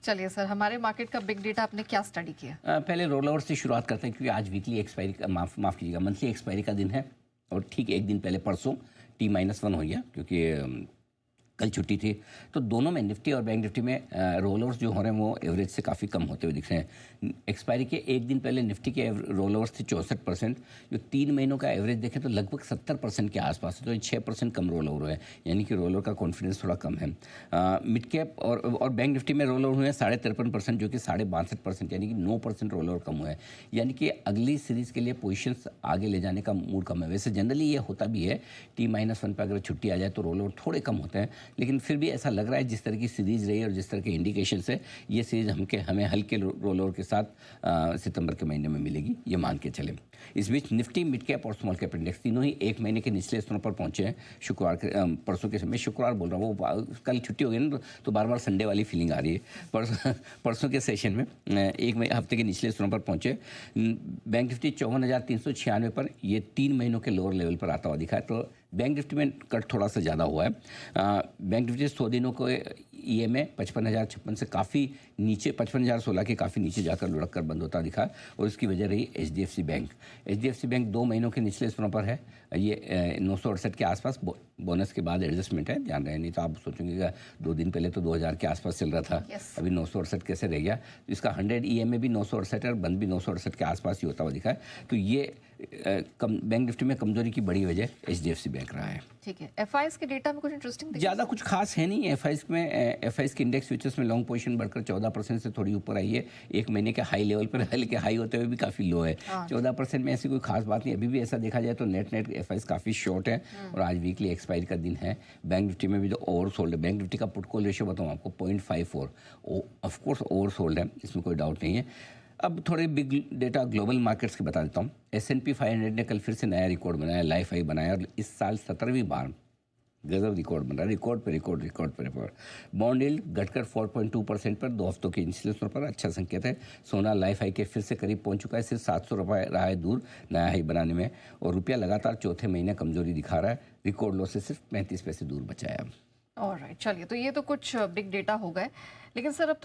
चलिए सर, हमारे मार्केट का बिग डेटा आपने क्या स्टडी किया? पहले रोल ओवर से शुरुआत करते हैं क्योंकि आज वीकली एक्सपायरी का माफ़ कीजिएगा मंथली एक्सपायरी का दिन है। और ठीक एक दिन पहले परसों T-1 हो गया क्योंकि कल छुट्टी थी। तो दोनों में निफ्टी और बैंक निफ्टी में रोल ओवर्स जो हो रहे हैं वो एवरेज से काफ़ी कम होते हुए दिख रहे हैं। एक्सपायरी के एक दिन पहले निफ्टी के रोल ओवर्स थे 64%, जो 3 महीनों का एवरेज देखें तो लगभग 70% के आसपास है। तो 6% कम रोल ओवर है, यानी कि रोल ओवर का कॉन्फिडेंस थोड़ा कम है। मिड कैप और बैंक निफ्टी में रोल ओवर हुए हैं 53.5%, जो कि 62.5%, यानी कि 9% रोल ओवर कम हुआ है। यानी कि अगली सीरीज़ के लिए पोजिशंस आगे ले जाने का मूड कम है। वैसे जनरली ये होता भी है, T-1 पर अगर छुट्टी आ जाए तो रोल ओवर थोड़े कम होते हैं, लेकिन फिर भी ऐसा लग रहा है जिस तरह की सीरीज़ रही है और जिस तरह के इंडिकेशंस है, ये सीरीज़ हमें हल्के रोल ओवर के साथ सितंबर के महीने में मिलेगी, ये मान के चलें। इस बीच निफ्टी, मिड कैप और स्मॉल कैप इंडेक्स तीनों ही एक महीने के निचले स्तरों पर पहुंचे हैं शुक्रवार के परसों के समय। शुक्रवार बोल रहा हूँ, वो कल छुट्टी हो गई ना, तो बार बार संडे वाली फीलिंग आ रही है। परसों के सेशन में एक हफ्ते के निचले स्तरों पर पहुंचे। बैंक निफ्टी 54,396 पर, ये 3 महीनों के लोअर लेवल पर आता हुआ दिखा है। तो बैंक निफ्टी में कट थोड़ा सा ज़्यादा हुआ है। बैंक निफ्टी 100 दिनों को EMA 55,056 से काफ़ी नीचे, 55,016 के काफ़ी नीचे जाकर लुढ़क कर बंद होता दिखा, और उसकी वजह रही HDFC बैंक। HDFC बैंक 2 महीनों के निचले स्तरों पर है, ये 968 के आसपास। बोनस के बाद एडजस्टमेंट है, ध्यान रहे, नहीं तो आप सोचेंगे कि 2 दिन पहले तो 2000 के आसपास चल रहा था। अभी 968 कैसे रह गया। इसका 100 EMA भी 968 है और बंद भी 968 के आसपास ही होता हुआ दिखा है। तो ये बैंक निफ्टी में कमजोरी की बड़ी वजह HDFC बैंक रहा है। ठीक है, FIs के डेटा में कुछ इंटरेस्टिंग ज़्यादा कुछ खास है नहीं। FIs के इंडेक्स फ्यूचर्स में लॉन्ग पोजीशन बढ़कर 14% से थोड़ी ऊपर आई है। एक महीने के हाई लेवल पर, हल्के हाई होते हुए भी काफ़ी लो है। 14% में ऐसी कोई खास बात नहीं। अभी भी ऐसा देखा जाए तो नेट FIs काफ़ी शॉर्ट है, और आज वीकली एक्सपायरी का दिन है। बैंक निफ्टी में भी जो ओवर सोल्ड है, बैंक निफ्टी का पुट कॉल रेशियो बताऊँ आपको 0.54, ऑफकोर्स ओवर सोल्ड है, इसमें कोई डाउट नहीं है। अब थोड़े बिग डेटा ग्लोबल मार्केट्स के बता देता हूँ। S&P 500 ने कल फिर से नया रिकॉर्ड बनाया, लाइफ हाई बनाया, और इस साल 17वीं बार गजब रिकॉर्ड बन रहा है, रिकॉर्ड पे रिकॉर्ड। बॉन्ड यील्ड घटकर 4.2% पर 2 हफ्तों के निचले स्तर पर, अच्छा संकेत है। सोना लाइफ हाई के फिर से करीब पहुंच चुका है, सिर्फ 700 रुपये रहा है दूर नया हाई बनाने में, और रुपया लगातार चौथे महीने कमजोरी दिखा रहा है, रिकॉर्ड लो से सिर्फ 35 पैसे दूर बचा है अब। ऑलराइट, चलिए, तो ये तो कुछ बिग डेटा हो गए, लेकिन सर अब